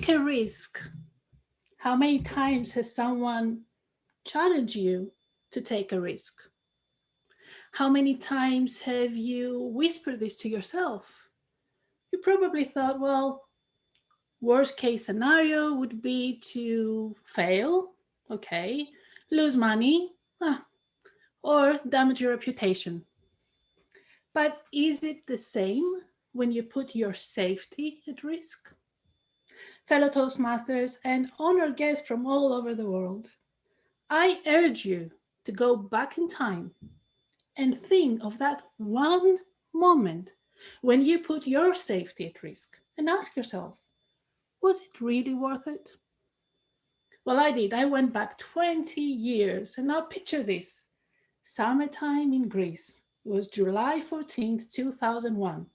Take a risk. How many times has someone challenged you to take a risk? How many times have you whispered this to yourself? You probably thought, well, worst case scenario would be to fail, okay, lose money, or damage your reputation. But is it the same when you put your safety at risk? Fellow Toastmasters and honored guests from all over the world, I urge you to go back in time and think of that one moment when you put your safety at risk and ask yourself, was it really worth it? Well, I did. I went back 20 years, and now picture this: summertime in Greece. It was July 14th, 2001.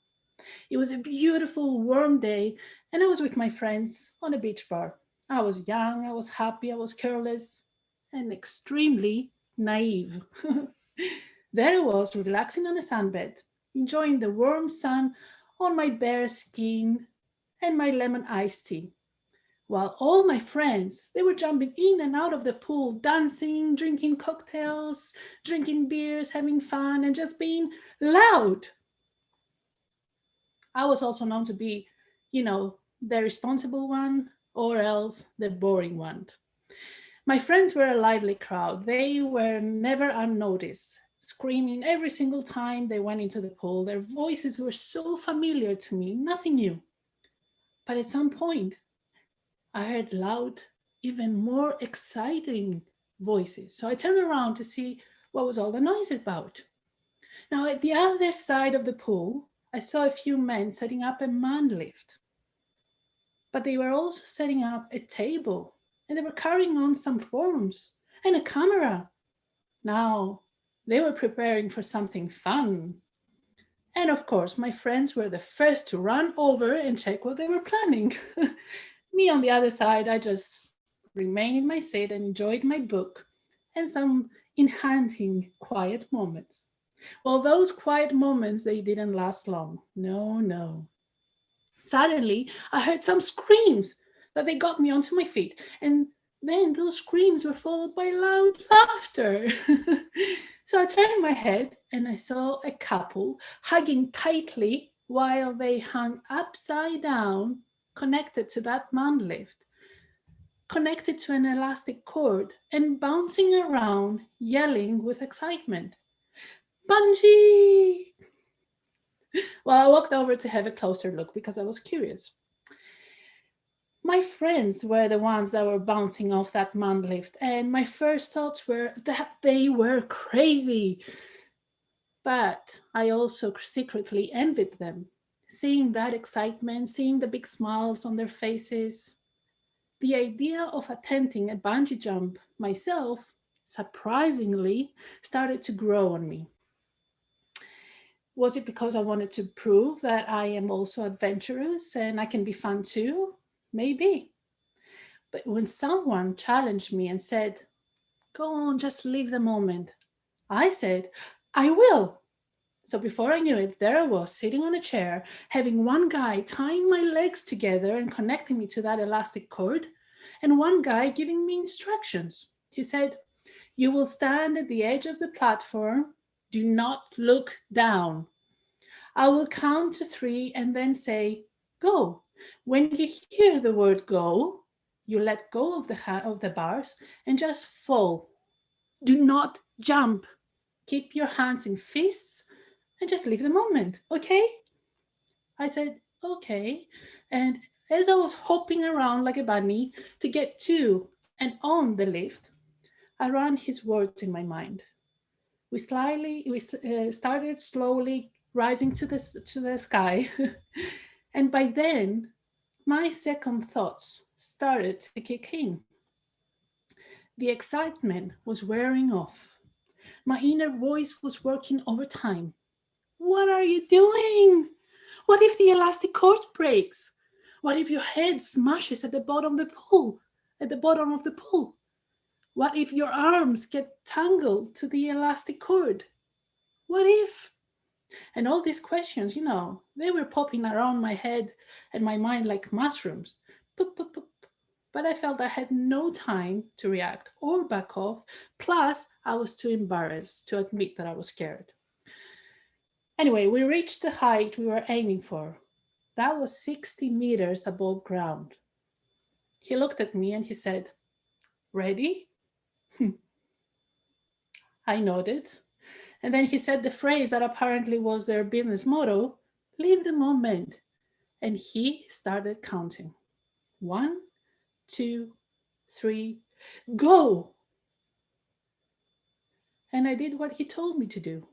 It was a beautiful, warm day, and I was with my friends on a beach bar. I was young, I was happy, I was careless, and extremely naive. There I was, relaxing on a sunbed, enjoying the warm sun on my bare skin and my lemon iced tea. While all my friends, they were jumping in and out of the pool, dancing, drinking cocktails, drinking beers, having fun, and just being loud. I was also known to be, the responsible one or else the boring one. My friends were a lively crowd. They were never unnoticed, screaming every single time they went into the pool. Their voices were so familiar to me, nothing new. But at some point, I heard loud, even more exciting voices. So I turned around to see what was all the noise about. Now, at the other side of the pool, I saw a few men setting up a man lift. But they were also setting up a table and they were carrying on some forms and a camera. Now, they were preparing for something fun. And of course, my friends were the first to run over and check what they were planning. Me on the other side, I just remained in my seat and enjoyed my book and some enchanting quiet moments. Well, those quiet moments, they didn't last long. No, no. Suddenly, I heard some screams that they got me onto my feet. And then those screams were followed by loud laughter. So I turned my head and I saw a couple hugging tightly while they hung upside down, connected to that man lift, connected to an elastic cord, and bouncing around, yelling with excitement. Bungee! Well, I walked over to have a closer look because I was curious. My friends were the ones that were bouncing off that man lift, and my first thoughts were that they were crazy. But I also secretly envied them, seeing that excitement, seeing the big smiles on their faces. The idea of attempting a bungee jump myself, surprisingly, started to grow on me. Was it because I wanted to prove that I am also adventurous and I can be fun too? Maybe. But when someone challenged me and said, go on, just live the moment, I said, I will. So before I knew it, there I was sitting on a chair, having one guy tying my legs together and connecting me to that elastic cord, and one guy giving me instructions. He said, you will stand at the edge of the platform. Do not look down. I will count to three and then say, go. When you hear the word go, you let go of the bars and just fall. Do not jump. Keep your hands in fists and just live the moment, okay? I said, okay. And as I was hopping around like a bunny to get to and on the lift, I ran his words in my mind. We started slowly rising to the sky, and by then, my second thoughts started to kick in. The excitement was wearing off. My inner voice was working overtime. What are you doing? What if the elastic cord breaks? What if your head smashes at the bottom of the pool? At the bottom of the pool? What if your arms get tangled to the elastic cord? What if? And all these questions, they were popping around my head and my mind like mushrooms. Boop, boop, boop. But I felt I had no time to react or back off. Plus, I was too embarrassed to admit that I was scared. Anyway, we reached the height we were aiming for. That was 60 meters above ground. He looked at me and he said, "Ready?" I nodded. And then he said the phrase that apparently was their business motto, "Live the moment." And he started counting. 1, 2, 3, go! And I did what he told me to do,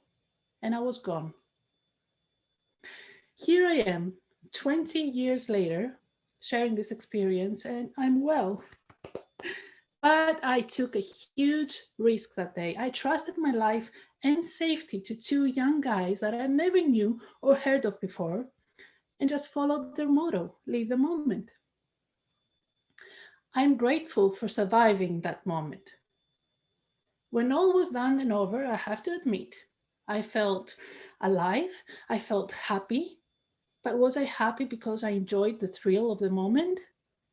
and I was gone. Here I am, 20 years later, sharing this experience, and I'm well. But I took a huge risk that day. I trusted my life and safety to two young guys that I never knew or heard of before, and just followed their motto, live the moment. I'm grateful for surviving that moment. When all was done and over, I have to admit, I felt alive, I felt happy, but was I happy because I enjoyed the thrill of the moment?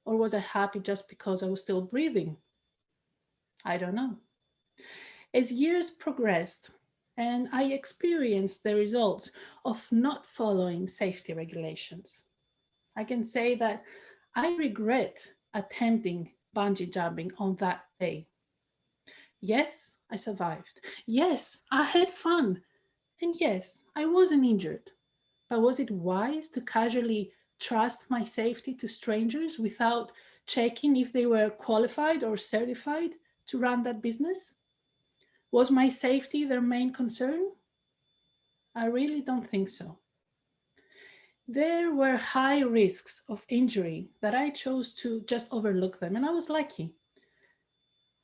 Or was I happy just because I was still breathing? I don't know. As years progressed and I experienced the results of not following safety regulations, I can say that I regret attempting bungee jumping on that day. Yes, I survived. Yes, I had fun. And yes, I wasn't injured. But was it wise to casually trust my safety to strangers without checking if they were qualified or certified to run that business? Was my safety their main concern? I really don't think so. There were high risks of injury that I chose to just overlook them, and I was lucky.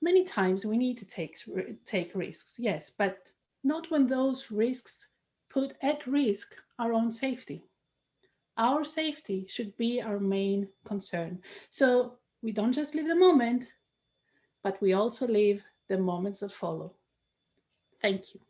Many times we need to take risks, yes, but not when those risks put at risk our own safety. Our safety should be our main concern. So we don't just live the moment, but we also live the moments that follow. Thank you.